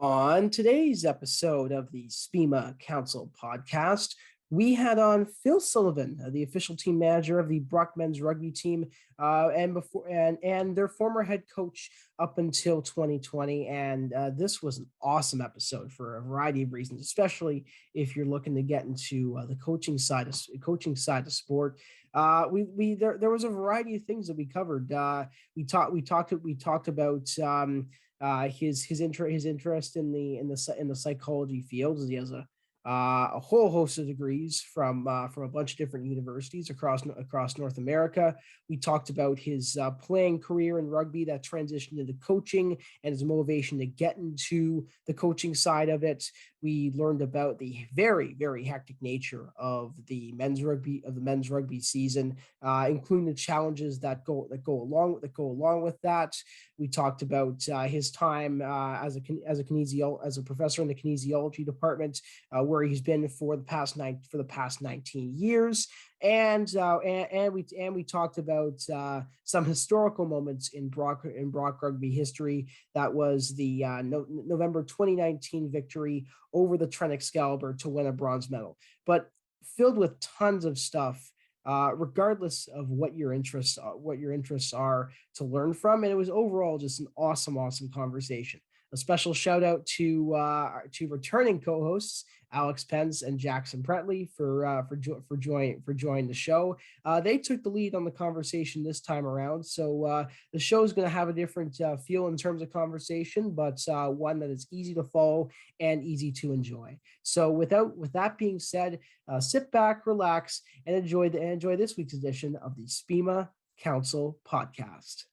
On today's episode of the SPMA Council Podcast, we had on Phil Sullivan, the official team manager of the Brock men's rugby team, and their former head coach up until 2020. And this was an awesome episode for a variety of reasons, especially if you're looking to get into the coaching side of sport. There was a variety of things that we covered. We talked about. His interest in the psychology fields. He has a whole host of degrees from a bunch of different universities across North America. We talked about his playing career in rugby that transitioned into coaching and his motivation to get into the coaching side of it. We learned about the very, very hectic nature of the men's rugby season, including the challenges that go along with that. We talked about his time as a professor in the kinesiology department, where he's been for the past 19 years. And we talked about some historical moments in Brock rugby history. That was the November 2019 victory over the Trent Excalibur to win a bronze medal, but filled with tons of stuff, regardless of what your interests are to learn from. And it was overall just an awesome conversation. A special shout out to returning co-hosts Alex Penz and Jackson Pretli for joining the show. They took the lead on the conversation this time around, so the show is going to have a different feel in terms of conversation, but one that is easy to follow and easy to enjoy. So with that being said, sit back, relax, and enjoy this week's edition of the SPMA Council Podcast.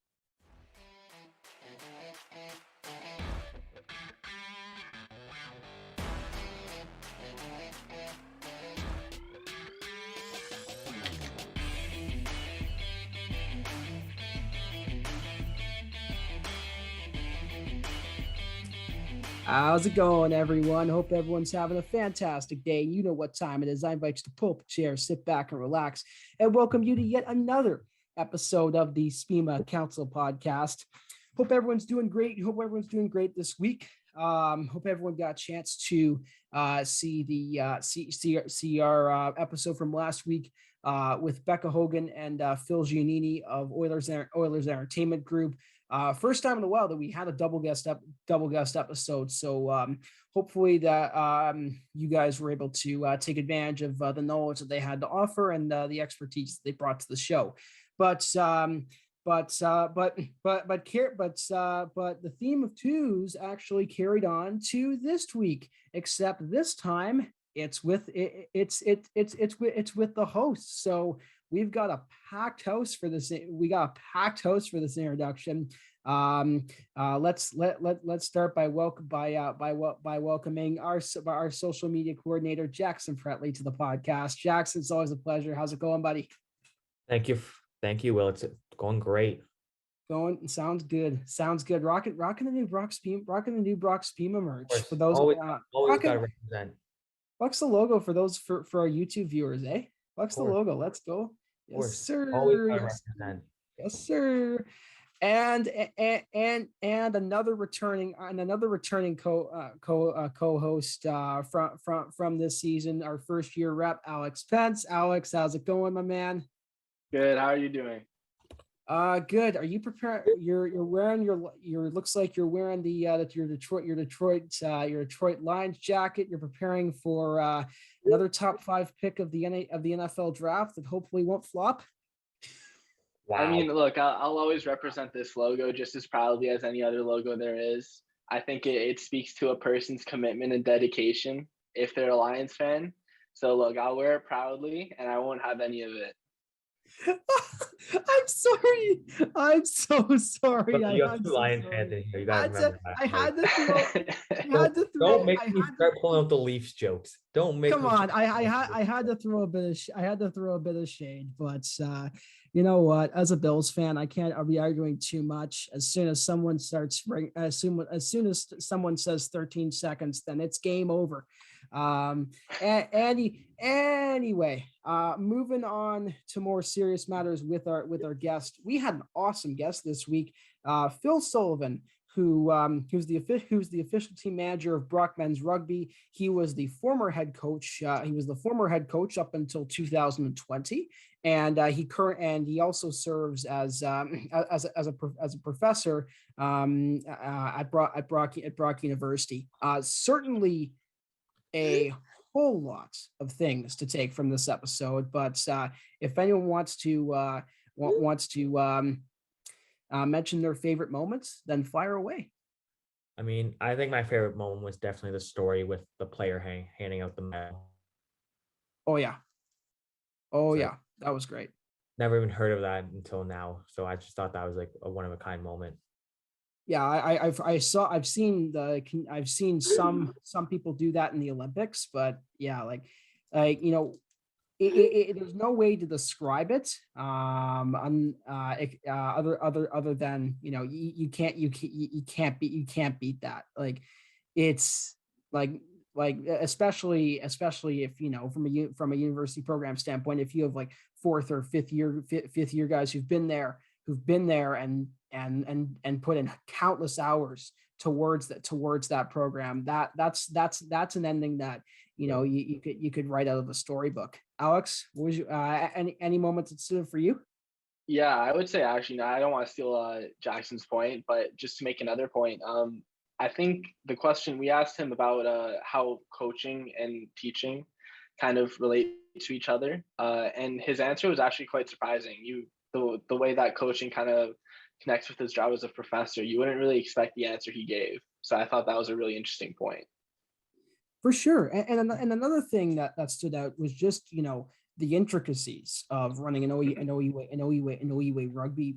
How's it going, everyone? Hope everyone's having a fantastic day. You know what time it is. I invite you to pull up a chair, sit back, and relax, and welcome you to yet another episode of the SPMA Council Podcast. Hope everyone's doing great. This week. Hope everyone got a chance to see our episode from last week with Becca Hogan and Phil Giannini of Oilers Entertainment Group. First time in a while that we had a double guest episode. So hopefully that you guys were able to take advantage of the knowledge that they had to offer and the expertise that they brought to the show. But the theme of twos actually carried on to this week, except this time it's with the host. So we've got a packed house for this. Introduction. Let's start by welcoming our social media coordinator, Jackson Pretli, to the podcast. Jackson, it's always a pleasure. How's it going, buddy? Thank you, Will. It's going great. Sounds good. Rocking the new Brock SPMA merch. For those always gotta represent. Flex the logo for those for our YouTube viewers, eh? Flex the logo. Let's go. Yes, sir. Yes, sir. And another returning co-host from this season, our first year rep, Alex Penz. Alex, how's it going, my man? Good. How are you doing? Good. Are you prepared? You're wearing your looks like you're wearing your Detroit Lions jacket. You're preparing for another top 5 pick of the NFL draft that hopefully won't flop. Wow. I mean, look, I'll always represent this logo just as proudly as any other logo there is. I think it speaks to a person's commitment and dedication if they're a Lions fan. So look, I'll wear it proudly and I won't have any of it. I'm sorry. I'm so sorry. You have two Lions fans in here. You gotta remember that. I had to throw. Don't make me start pulling out the Leafs jokes. Don't make. Come on. I had to throw a bit of shade, but you know what? As a Bills fan, I'll be arguing too much. As soon as someone says 13 seconds, then it's game over. Anyway, moving on to more serious matters with our guest. We had an awesome guest this week, Phil Sullivan, who's the official team manager of Brock Men's Rugby. He was the former head coach. He was the former head coach up until 2020, and he also serves as a professor at Brock University. Certainly a whole lot of things to take from this episode, but if anyone wants to mention their favorite moments, then fire away. I mean, I think my favorite moment was definitely the story with the player handing out the medal. Oh yeah, that was great. Never even heard of that until now, so I just thought that was like a one of a kind moment. Yeah, I've seen some people do that in the Olympics, but yeah, like there's no way to describe it other than you can't beat that. Like it's like especially if from a university program standpoint, if you have like fourth or fifth year guys who've been there and put in countless hours towards that program, that's an ending that you could write out of a storybook. Alex, what was any moments that stood for you? Yeah, I would say actually, no, I don't want to steal Jackson's point, but just to make another point, I think the question we asked him about how coaching and teaching kind of relate to each other, and his answer was actually quite surprising. The way that coaching kind of connects with his job as a professor, you wouldn't really expect the answer he gave. So I thought that was a really interesting point. For sure. And another thing that stood out was just, the intricacies of running an OUA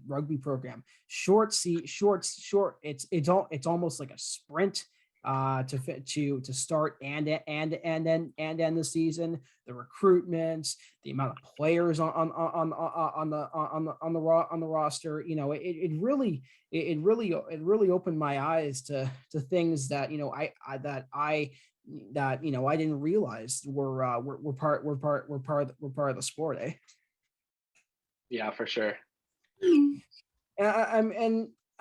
rugby program. Short. It's almost like a sprint to start and end the season. The recruitments, the amount of players on the roster. It really opened my eyes to things that I didn't realize were part of the sport, eh? Yeah, for sure.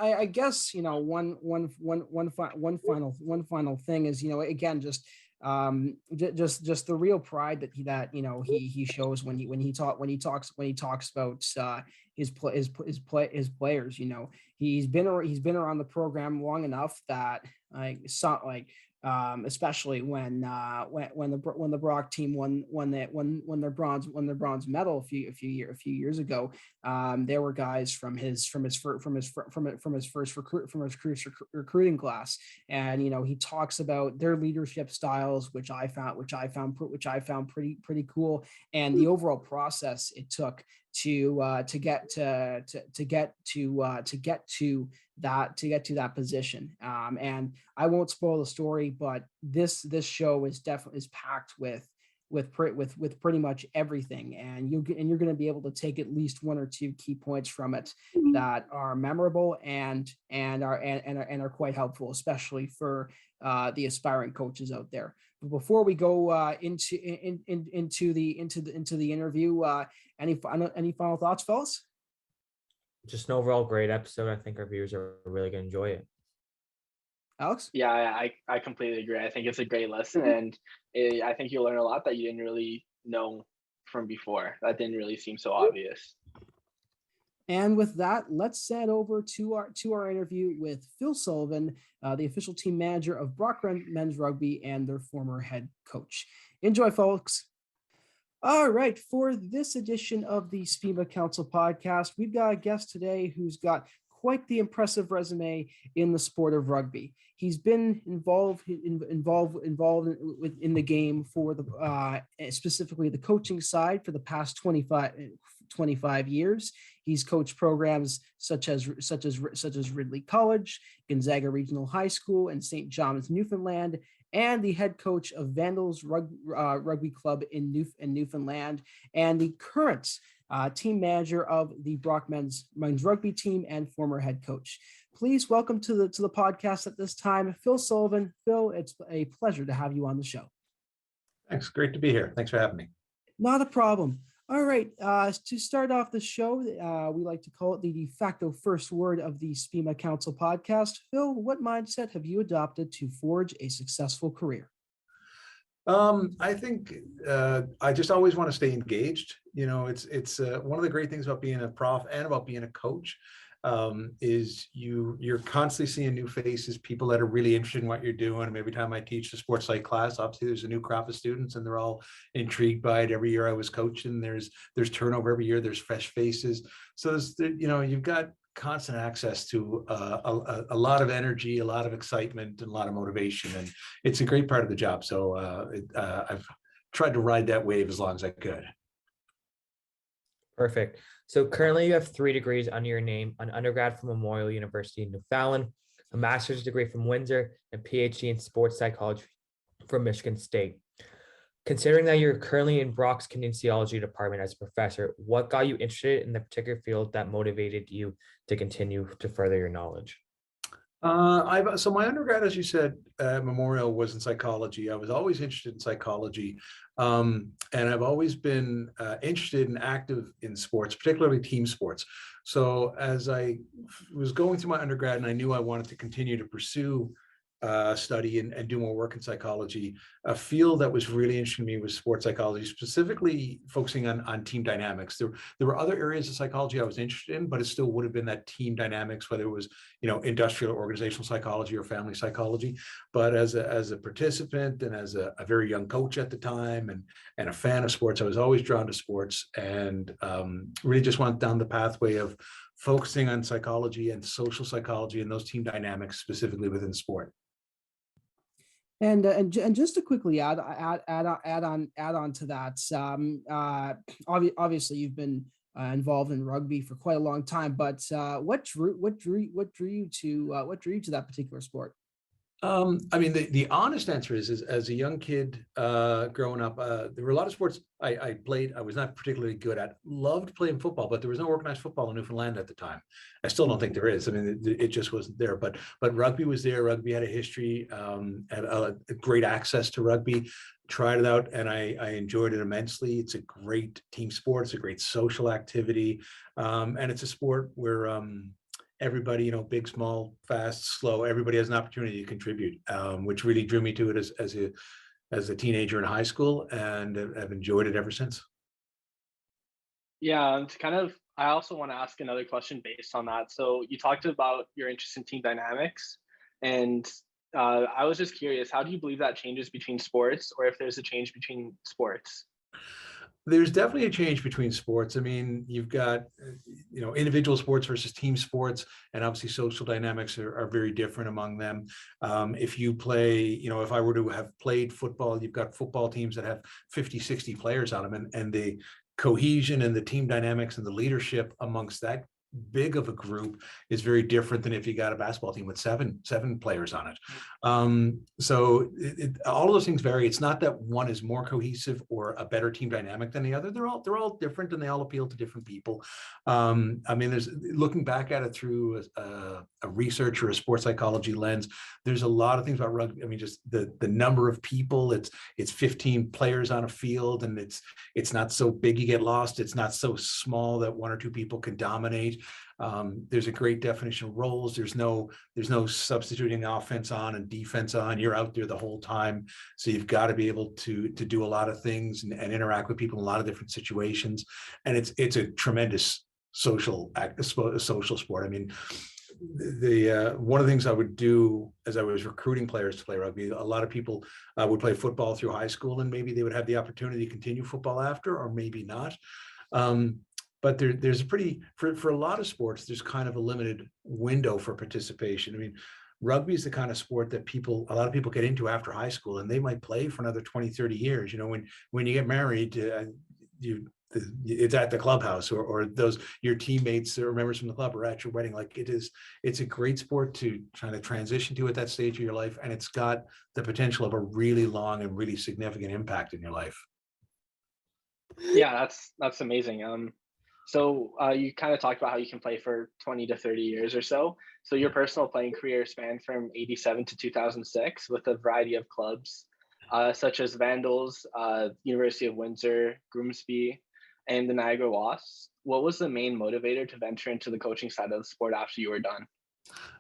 I guess one final thing is again just the real pride that he shows when he talks about his players. He's been around the program long enough that especially when the Brock team won their bronze medal a few years ago. There were guys from his first recruiting class, and he talks about their leadership styles, which I found pretty cool, and the overall process it took to get to that position. And I won't spoil the story, but this show is packed with pretty much everything, and you're going to be able to take at least one or two key points from it that are memorable and are quite helpful, especially for the aspiring coaches out there. But before we go into the interview, any final thoughts, fellas? Just an overall great episode. I think our viewers are really going to enjoy it. Alex? Yeah, I completely agree. I think it's a great lesson, and I think you'll learn a lot that you didn't really know from before. That didn't really seem so obvious. And with that, let's head over to our interview with Phil Sullivan, the official team manager of Brock Men's Rugby and their former head coach. Enjoy, folks. All right, for this edition of the SPMA Council Podcast, we've got a guest today who's got quite the impressive resume in the sport of rugby. He's been involved in the game for the specifically the coaching side for the past 25 years. He's coached programs such as Ridley College, Gonzaga Regional High School, and St. John's, Newfoundland, and the head coach of Vandals Rugby Club in Newfoundland, and the current team manager of the Brock Men's Rugby team and former head coach. Please welcome to the podcast at this time, Phil Sullivan. Phil, it's a pleasure to have you on the show. Thanks. Great to be here. Thanks for having me. Not a problem. All right. To start off the show, we like to call it the de facto first word of the SPMA Council podcast. Phil, what mindset have you adopted to forge a successful career? I think I just always want to stay engaged. It's one of the great things about being a prof and about being a coach is you're constantly seeing new faces, people that are really interested in what you're doing. And every time I teach the sports psych class, obviously there's a new crop of students and they're all intrigued by it. Every year I was coaching, there's turnover every year, there's fresh faces. So you've got constant access to a lot of energy, a lot of excitement, and a lot of motivation, and it's a great part of the job. So I've tried to ride that wave as long as I could. Perfect. So currently you have 3 degrees under your name: an undergrad from Memorial University in Newfoundland, a master's degree from Windsor, and PhD in sports psychology from Michigan State. Considering that you're currently in Brock's Kinesiology department as a professor, what got you interested in the particular field that motivated you to continue to further your knowledge? So my undergrad, as you said, Memorial was in psychology. I was always interested in psychology, and I've always been interested and active in sports, particularly team sports. So as I was going through my undergrad and I knew I wanted to continue to pursue study and do more work in psychology, a field that was really interesting to me was sports psychology, specifically focusing on team dynamics. There were other areas of psychology I was interested in, but it still would have been that team dynamics, whether it was industrial organizational psychology or family psychology. But as a participant and as a very young coach at the time and a fan of sports, I was always drawn to sports and really just went down the pathway of focusing on psychology and social psychology and those team dynamics specifically within sport. And just to quickly add on to that, obviously you've been involved in rugby for quite a long time, but what drew you to that particular sport? I mean, the honest answer is as a young kid growing up, there were a lot of sports I played. I was not particularly good at. Loved playing football, but there was no organized football in Newfoundland at the time. I still don't think there is. I mean, it just wasn't there. But rugby was there. Rugby had a history, had a great access to rugby. Tried it out, and I enjoyed it immensely. It's a great team sport. It's a great social activity, and it's a sport where everybody, big, small, fast, slow, everybody has an opportunity to contribute, which really drew me to it as a teenager in high school, and I've enjoyed it ever since. Yeah, I also want to ask another question based on that. So you talked about your interest in team dynamics, and I was just curious, how do you believe that changes between sports, or if there's a change between sports? There's definitely a change between sports. I mean, you've got, individual sports versus team sports, and obviously social dynamics are very different among them. If you play, if I were to have played football, you've got football teams that have 50, 60 players on them, and the cohesion and the team dynamics and the leadership amongst that big of a group is very different than if you got a basketball team with seven players on it. So all of those things vary. It's not that one is more cohesive or a better team dynamic than the other. They're all different, and they all appeal to different people. I mean, there's, looking back at it through a research or a sports psychology lens, there's a lot of things about rugby. I mean, just the number of people. It's 15 players on a field, and it's not so big you get lost. It's not so small that one or two people can dominate. There's a great definition of roles. There's no substituting offense on and defense on. You're out there the whole time, so you've got to be able to do a lot of things and interact with people in a lot of different situations. And it's a tremendous social sport. I mean, the one of the things I would do as I was recruiting players to play rugby, a lot of people would play football through high school, and maybe they would have the opportunity to continue football after, or maybe not. But there's for a lot of sports, there's kind of a limited window for participation. I mean, rugby is the kind of sport that a lot of people get into after high school, and they might play for another 20, 30 years. When you get married, it's at the clubhouse, or those your teammates or members from the club are at your wedding. Like it's a great sport to try to transition to at that stage of your life, and it's got the potential of a really long and really significant impact in your life. Yeah, that's amazing. So you kind of talked about how you can play for 20 to 30 years or so. So your personal playing career spanned from 87 to 2006 with a variety of clubs, such as Vandals, University of Windsor, Grimsby, and the Niagara Wasps. What was the main motivator to venture into the coaching side of the sport after you were done?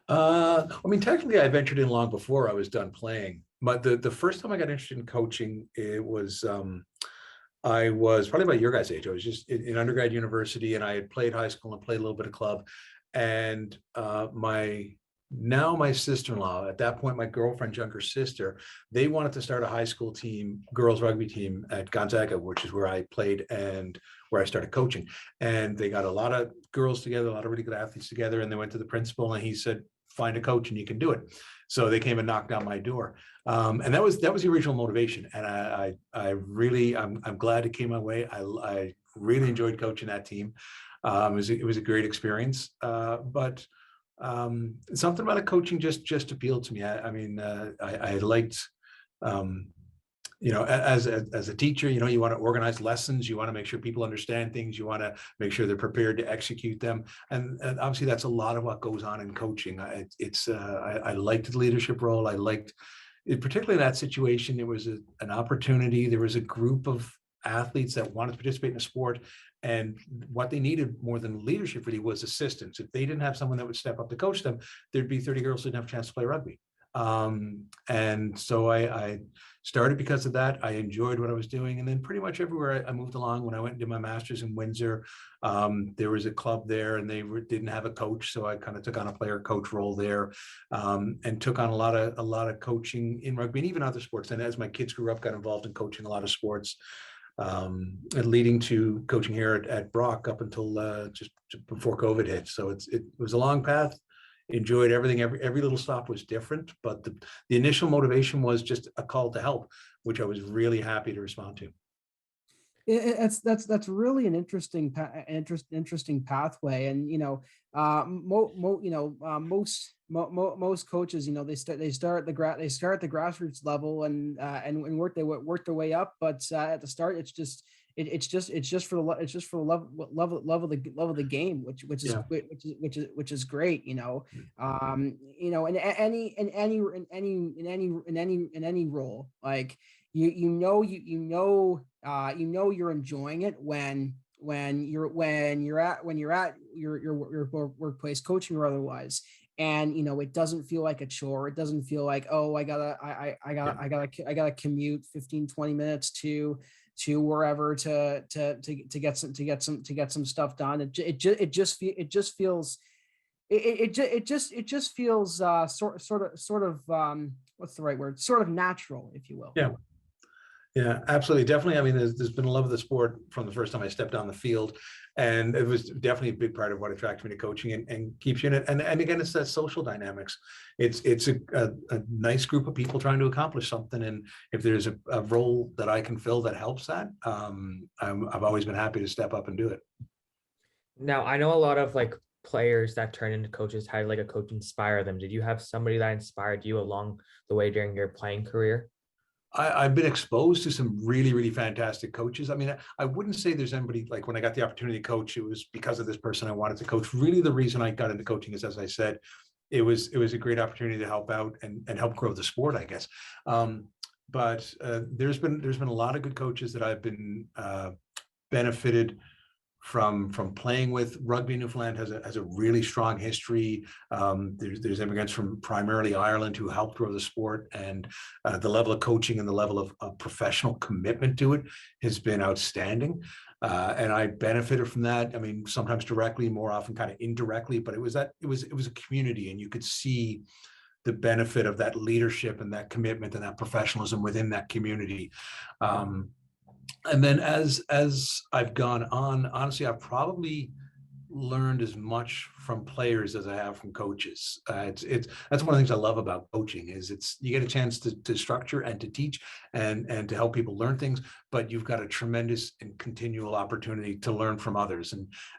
I mean, technically, I ventured in long before I was done playing. But the first time I got interested in coaching, it was I was probably about your guys' age. I was just in undergrad university, and I had played high school and played a little bit of club. And my sister-in-law, at that point, my girlfriend's younger sister, they wanted to start a high school team, girls rugby team at Gonzaga, which is where I played and where I started coaching. And they got a lot of girls together, a lot of really good athletes together. And they went to the principal and he said, find a coach and you can do it. So they came and knocked on my door. And that was the original motivation. And I'm glad it came my way. I really enjoyed coaching that team. It was a great experience. But something about a coaching just appealed to me. I liked, as a teacher, you want to organize lessons, you want to make sure people understand things, you want to make sure they're prepared to execute them, and obviously that's a lot of what goes on in coaching. I liked the leadership role. I liked it, particularly in that situation. It was an opportunity. There was a group of athletes that wanted to participate in a sport, and what they needed more than leadership really was assistance. If they didn't have someone that would step up to coach them, there'd be 30 girls who didn't have a chance to play rugby. And so I started because of that. I enjoyed what I was doing. And then pretty much everywhere I moved along. When I went and did my master's in Windsor, there was a club there and they didn't have a coach. So I kind of took on a player coach role there, and took on a lot of coaching in rugby and even other sports. And as my kids grew up, got involved in coaching a lot of sports, and leading to coaching here at Brock up until just before COVID hit. So it was a long path. Enjoyed everything. Every little stop was different, but the initial motivation was just a call to help, which I was really happy to respond to. That's really an interesting pathway, and most coaches, they start at the grassroots level and work their way up, but at the start it's just for the love of the game, which is great, in any role, like you're enjoying it when you're at your workplace, coaching or otherwise, and it doesn't feel like a chore. It doesn't feel like, oh, I gotta commute 15-20 minutes to wherever to get some stuff done. It just feels sort of what's the right word? Sort of natural, if you will. Yeah, absolutely. Definitely. I mean, there's been a love of the sport from the first time I stepped on the field, and it was definitely a big part of what attracted me to coaching and keeps you in it. And again, it's that social dynamics. It's a nice group of people trying to accomplish something. And if there's a role that I can fill that helps that, I've always been happy to step up and do it. Now, I know a lot of players that turn into coaches had a coach inspire them. Did you have somebody that inspired you along the way during your playing career? I've been exposed to some really, really fantastic coaches. I mean, I wouldn't say there's anybody, when I got the opportunity to coach, it was because of this person I wanted to coach. Really, the reason I got into coaching is, as I said, it was a great opportunity to help out and help grow the sport, I guess. But there's been a lot of good coaches that I've been benefited from playing with. Rugby Newfoundland has a really strong history. There's immigrants from primarily Ireland who helped grow the sport, and the level of coaching and the level of professional commitment to it has been outstanding. And I benefited from that. I mean, sometimes directly, more often kind of indirectly, but it was a community, and you could see the benefit of that leadership and that commitment and that professionalism within that community. And then as I've gone on, honestly, I've probably learned as much from players as I have from coaches. That's one of the things I love about coaching is you get a chance to structure and to teach and to help people learn things, but you've got a tremendous and continual opportunity to learn from others.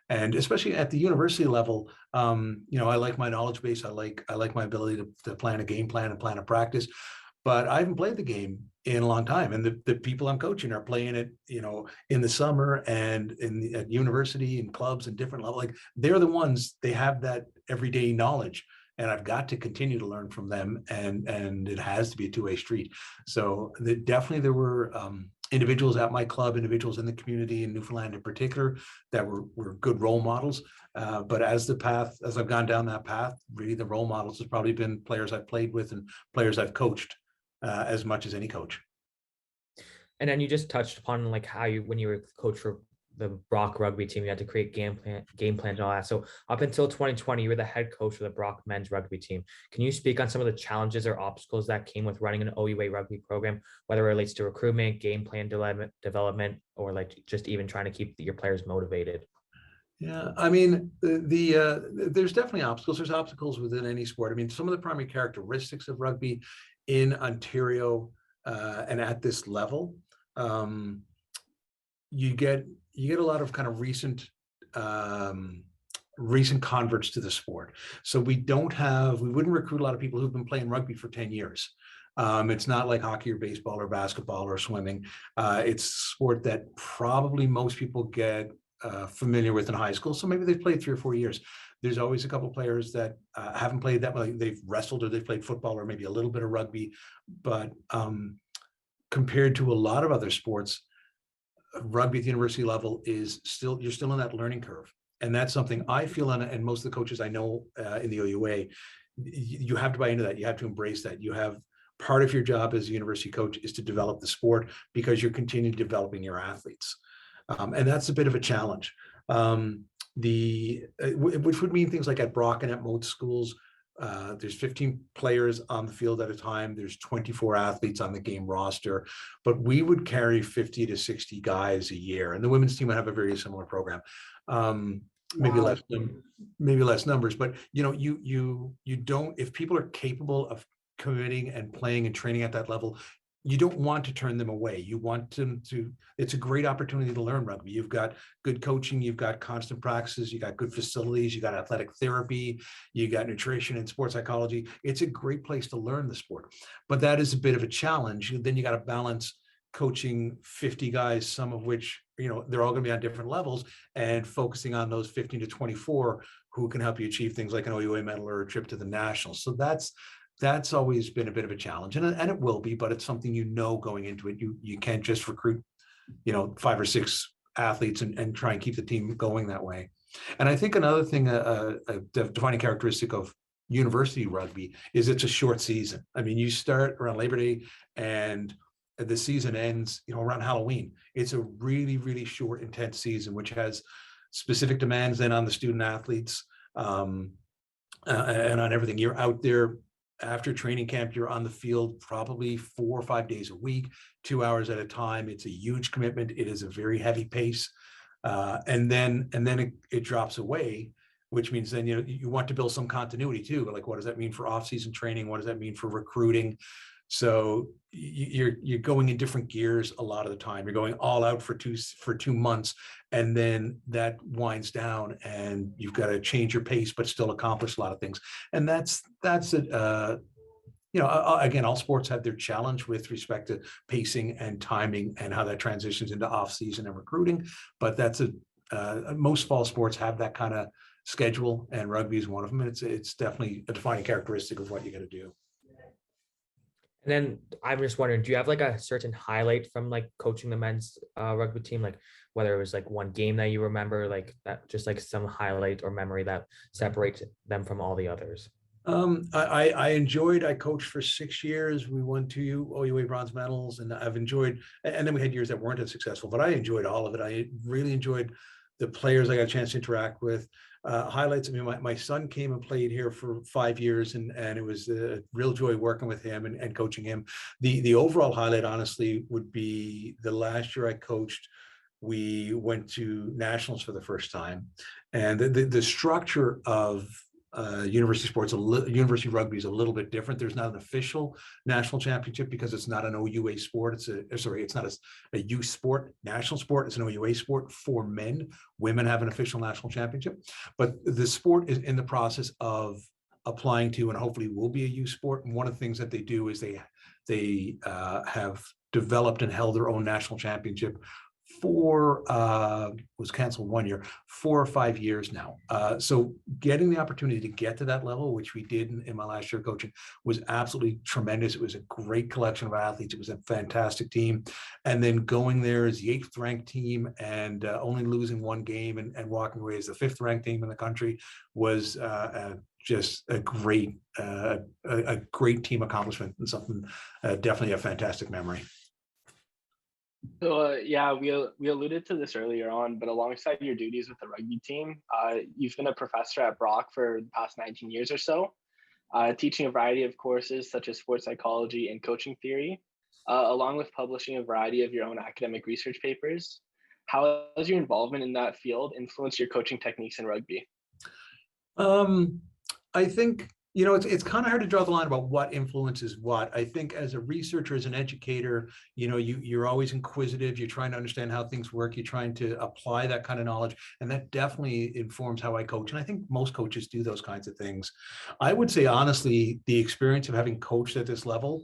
And especially at the university level, I like my knowledge base. I like my ability to plan a game plan and plan a practice. But I haven't played the game in a long time, and the people I'm coaching are playing it, in the summer and at university and clubs and different levels. They're the ones, they have that everyday knowledge, and I've got to continue to learn from them. And it has to be a two-way street. So there were individuals at my club, individuals in the community in Newfoundland in particular, that were good role models. But as I've gone down that path, really the role models has probably been players I've played with and players I've coached as much as any coach. And then you just touched upon like how when you were coach for the Brock rugby team, you had to create game plans and all that. So up until 2020, you were the head coach for the Brock men's rugby team. Can you speak on some of the challenges or obstacles that came with running an OUA rugby program, whether it relates to recruitment, game plan development, or like just even trying to keep your players motivated? Yeah, I mean, there's definitely obstacles. There's obstacles within any sport. I mean, some of the primary characteristics of rugby in Ontario and at this level, you get a lot of kind of recent converts to the sport. So we wouldn't recruit a lot of people who've been playing rugby for 10 years. It's not like hockey or baseball or basketball or swimming. It's a sport that probably most people get familiar with in high school. So maybe they've played 3 or 4 years. There's always a couple players that haven't played that much. They've wrestled or they've played football or maybe a little bit of rugby. But compared to a lot of other sports, rugby at the university level you're still in that learning curve. And that's something I feel, and most of the coaches I know in the OUA, you have to buy into that. You have to embrace that. You have part of your job as a university coach is to develop the sport because you're continuing developing your athletes. And that's a bit of a challenge. Which would mean things like at Brock and at most schools, there's 15 players on the field at a time. There's 24 athletes on the game roster, but we would carry 50 to 60 guys a year. And the women's team would have a very similar program. Maybe less numbers, but you don't, if people are capable of committing and playing and training at that level, you don't want to turn them away. You want them to, it's a great opportunity to learn rugby. You've got good coaching, you've got constant practices, you got good facilities, you got athletic therapy, you got nutrition and sports psychology. It's a great place to learn the sport, but that is a bit of a challenge. Then you got to balance coaching 50 guys, some of which, they're all going to be on different levels, and focusing on those 15 to 24 who can help you achieve things like an OUA medal or a trip to the nationals. So that's always been a bit of a challenge, and it will be, but it's something going into it. You can't just recruit 5 or 6 athletes and try and keep the team going that way. And I think another thing, a defining characteristic of university rugby is it's a short season. I mean, you start around Labor Day and the season ends around Halloween. It's a really, really short, intense season, which has specific demands then on the student athletes and on everything. You're out there after training camp, you're on the field probably 4 or 5 days a week, 2 hours at a time. It's a huge commitment. It is a very heavy pace. And then it drops away, which means then, you want to build some continuity too. Like, what does that mean for off-season training? What does that mean for recruiting? So you're going in different gears a lot of the time. You're going all out for 2 months, and then that winds down, and you've got to change your pace, but still accomplish a lot of things. And that's it. Again, all sports have their challenge with respect to pacing and timing and how that transitions into off-season and recruiting. But that's most fall sports have that kind of schedule, and rugby is one of them. And it's definitely a defining characteristic of what you got to do. And then I'm just wondering, do you have like a certain highlight from like coaching the men's rugby team, like whether it was like one game that you remember, like that, just like some highlight or memory that separates them from all the others? I coached for 6 years. We won 2 OUA bronze medals, and I've enjoyed, and then we had years that weren't as successful, but I enjoyed all of it. I really enjoyed the players I got a chance to interact with. Highlights, I mean, my son came and played here for 5 years, and it was a real joy working with him and coaching him. The overall highlight, honestly, would be the last year I coached. We went to nationals for the first time, and the structure of university sports, university rugby is a little bit different. There's not an official national championship because it's not an OUA sport. It's not a youth sport, national sport. It's an OUA sport for men. Women have an official national championship, but the sport is in the process of applying to, and hopefully will be, a youth sport. And one of the things that they do is they have developed and held their own national championship was canceled 1 year, 4 or 5 years now. So getting the opportunity to get to that level, which we did in my last year of coaching, was absolutely tremendous. It was a great collection of athletes. It was a fantastic team. And then going there as the 8th ranked team and only losing one game and walking away as the 5th ranked team in the country was just a great team accomplishment and something, definitely a fantastic memory. So yeah, we alluded to this earlier on, but alongside your duties with the rugby team, you've been a professor at Brock for the past 19 years or so, teaching a variety of courses such as sports psychology and coaching theory, along with publishing a variety of your own academic research papers. How has your involvement in that field influenced your coaching techniques in rugby? I think, you know, it's kind of hard to draw the line about what influences what. I think as a researcher, as an educator, you know, you're always inquisitive. You're trying to understand how things work. You're trying to apply that kind of knowledge. And that definitely informs how I coach. And I think most coaches do those kinds of things. I would say, honestly, the experience of having coached at this level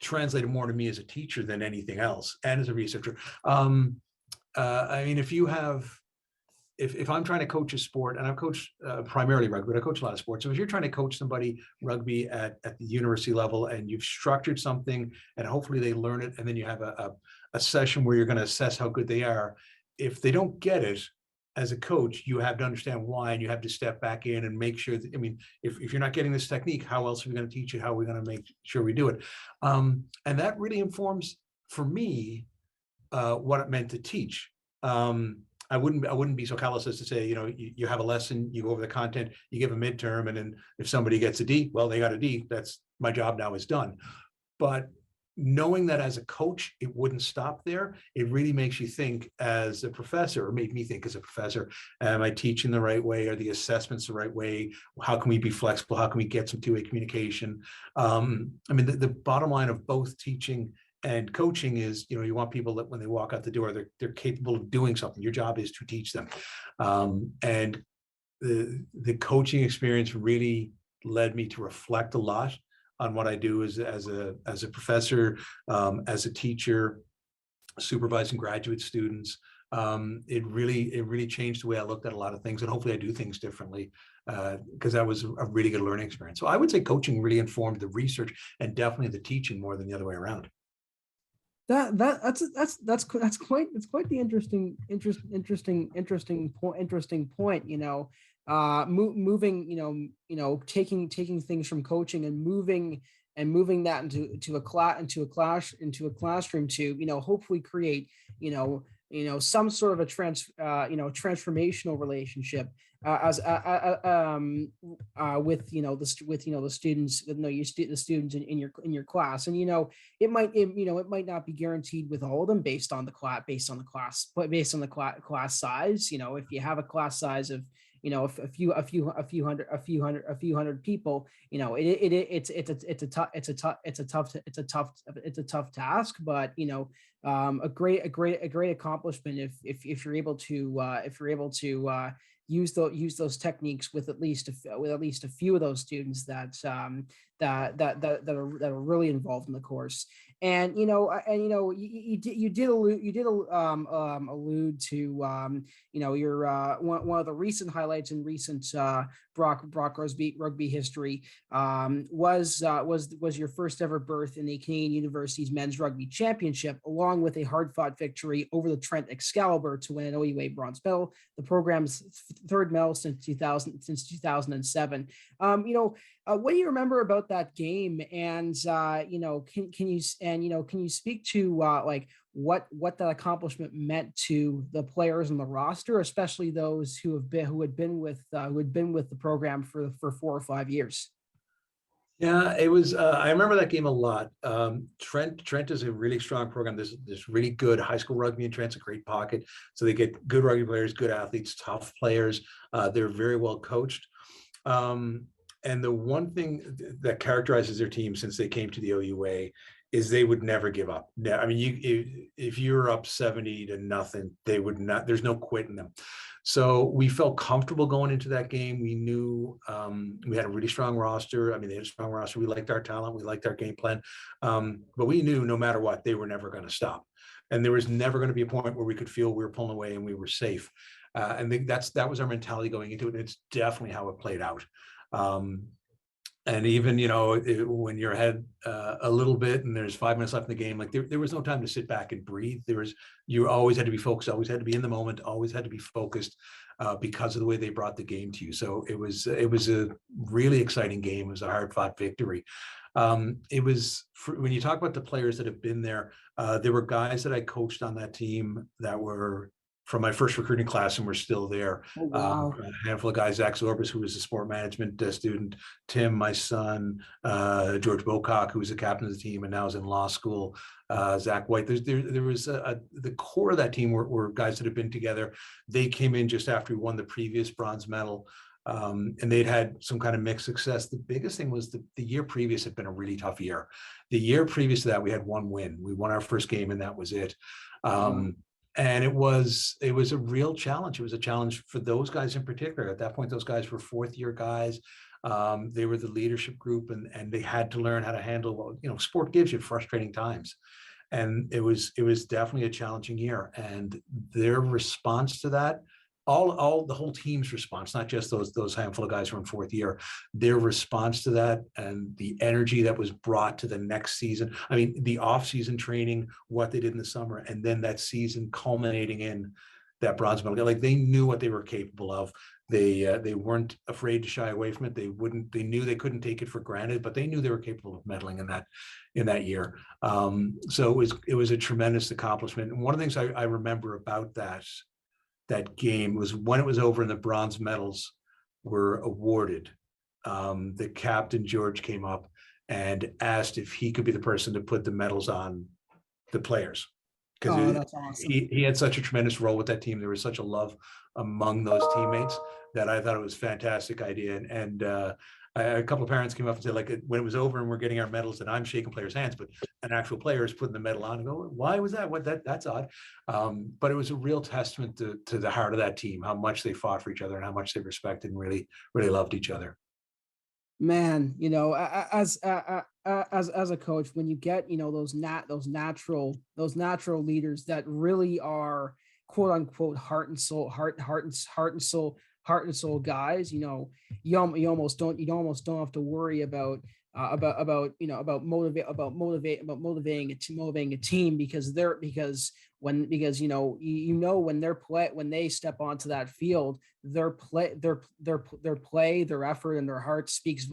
translated more to me as a teacher than anything else, and as a researcher. I mean, if I'm trying to coach a sport, and I've coached primarily rugby, but I coach a lot of sports. So if you're trying to coach somebody rugby at the university level, and you've structured something and hopefully they learn it, and then you have a session where you're going to assess how good they are. If they don't get it, as a coach, you have to understand why, and you have to step back in and make sure that, I mean, if you're not getting this technique, how else are we going to teach it? How are we going to make sure we do it? And that really informs, for me, what it meant to teach. I wouldn't be so callous as to say, you know, you have a lesson, you go over the content, you give a midterm, and then if somebody gets a D, well, they got a D. That's my job now is done. But knowing that as a coach, it wouldn't stop there. It really makes you think as a professor, or made me think as a professor, am I teaching the right way? Are the assessments the right way? How can we be flexible? How can we get some two-way communication? I mean, the bottom line of both teaching and coaching is, you know, you want people that when they walk out the door, they're capable of doing something. Your job is to teach them. And the coaching experience really led me to reflect a lot on what I do as a professor, as a teacher, supervising graduate students. It really changed the way I looked at a lot of things, and hopefully I do things differently, because that was a really good learning experience. So I would say coaching really informed the research and definitely the teaching more than the other way around. That's quite the interesting point. You know, moving, taking things from coaching and moving that into a classroom to, you know, hopefully create, some sort of a transformational relationship with the students, the students in your class. And it might not be guaranteed with all of them based on the class size. If you have a class size of a few hundred people, it's a tough task, but a great accomplishment if you're able to use those techniques with at least a few of those students that are really involved in the course. And you did allude to your one of the recent highlights in recent Brock rugby history was your first ever berth in the Canadian University's men's rugby championship, along with a hard-fought victory over the Trent Excalibur to win an OUA bronze medal, the program's third medal since 2007. What do you remember about that game? And can you speak to what that accomplishment meant to the players on the roster, especially those who had been with the program for 4 or 5 years? Yeah, it was. I remember that game a lot. Trent is a really strong program. There's really good high school rugby in Trent's a great pocket. So they get good rugby players, good athletes, tough players. They're very well coached. And the one thing that characterizes their team since they came to the OUA is they would never give up. I mean, if you're up 70-0, they would not. There's no quitting them. So we felt comfortable going into that game. We knew we had a really strong roster. I mean, they had a strong roster. We liked our talent. We liked our game plan. But we knew no matter what, they were never going to stop. And there was never going to be a point where we could feel we were pulling away and we were safe. And that was our mentality going into it. And it's definitely how it played out. And even, when you're ahead a little bit and there's 5 minutes left in the game, like there was no time to sit back and breathe. You always had to be focused, always had to be in the moment, always had to be focused because of the way they brought the game to you. So it was a really exciting game. It was a hard fought victory. When you talk about the players that have been there were guys that I coached on that team that were from my first recruiting class and we're still there. Oh, wow. A handful of guys, Zach Zorbas, who was a sport management student, Tim, my son, George Bocock, who was the captain of the team and now is in law school, Zach White. There was the core of that team were guys that have been together. They came in just after we won the previous bronze medal. And they'd had some kind of mixed success. The biggest thing was the year previous had been a really tough year. The year previous to that, we had one win. We won our first game and that was it. And it was a real challenge. It was a challenge for those guys in particular. At that point, those guys were fourth year guys. They were the leadership group and they had to learn how to handle what, sport gives you frustrating times. And it was definitely a challenging year. And their response to that, all the whole team's response, not just those handful of guys who are in fourth year, their response to that and the energy that was brought to the next season. I mean, the off-season training, what they did in the summer, and then that season culminating in that bronze medal. Like they knew what they were capable of. They weren't afraid to shy away from it. They knew they couldn't take it for granted, but they knew they were capable of medaling in that year. So it was a tremendous accomplishment. And one of the things I remember about that game was when it was over and the bronze medals were awarded, the captain, George, came up and asked if he could be the person to put the medals on the players. Because that's awesome. He had such a tremendous role with that team. There was such a love among those teammates that I thought it was a fantastic idea. And a couple of parents came up and said, like, when it was over and we're getting our medals and I'm shaking players' hands, but an actual player is putting the medal on and go, why was that? That's odd. But it was a real testament to the heart of that team, how much they fought for each other and how much they respected and really, really loved each other. Man, as a coach, when you get, those natural leaders that really are quote unquote heart and soul guys, you almost don't have to worry about motivating a team because when they step onto that field, their play, their effort, and their heart speaks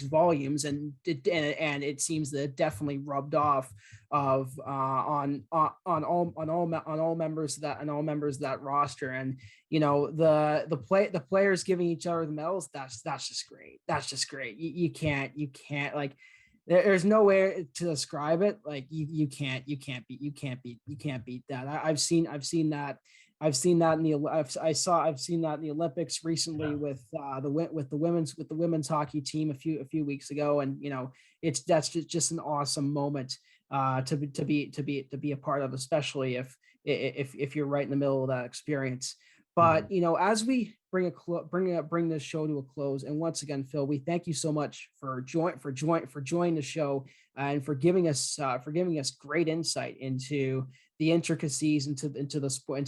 volumes, and it seems that it definitely rubbed off on all members of that roster. And the players giving each other the medals, that's just great. That's just great. You can't like, there's no way to describe it. Like you can't beat that. I've seen that in the Olympics recently with the women's hockey team a few weeks ago, and that's just an awesome moment to be a part of, especially if you're right in the middle of that experience. But as we bring this show to a close, and once again, Phil, we thank you so much for joining the show and for giving us great insight into the intricacies into the sport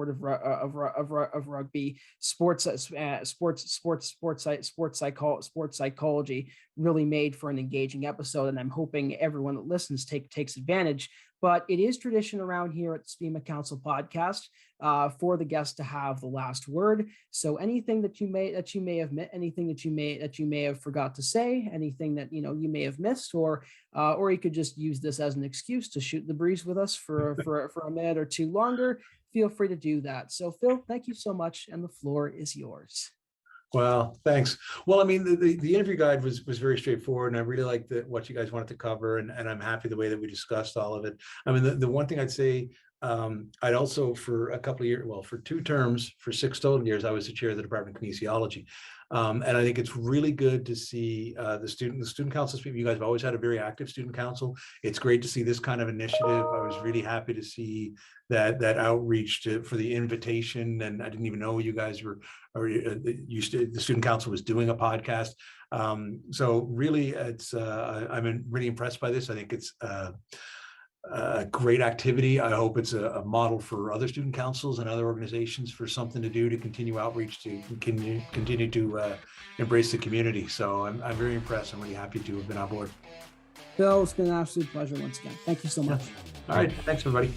of rugby, sports psychology. Really made for an engaging episode, and I'm hoping everyone that listens takes advantage. But it is tradition around here at the SPMA Council Podcast for the guest to have the last word. So anything that you may have missed, anything that you may have forgot to say, anything that you may have missed, or you could just use this as an excuse to shoot the breeze with us for a minute or two longer. Feel free to do that. So Phil, thank you so much, and the floor is yours. Well, thanks. Well, I mean, the interview guide was very straightforward, and I really liked what you guys wanted to cover, and I'm happy the way that we discussed all of it. I mean, the one thing I'd say, I'd also, for a couple of years, for 2 terms, for 6 total years, I was the chair of the Department of Kinesiology. And I think it's really good to see the student council people. You guys have always had a very active student council. It's great to see this kind of initiative. I was really happy to see that outreach for the invitation, and I didn't even know you guys were, or the student council was doing a podcast. So really, it's I'm really impressed by this. I think it's a great activity. I hope it's a model for other student councils and other organizations for something to do to continue outreach, to continue to embrace the community. So I'm very impressed. I'm really happy to have been on board. Phil, it's been an absolute pleasure once again. Thank you so much. All right. Thanks, everybody.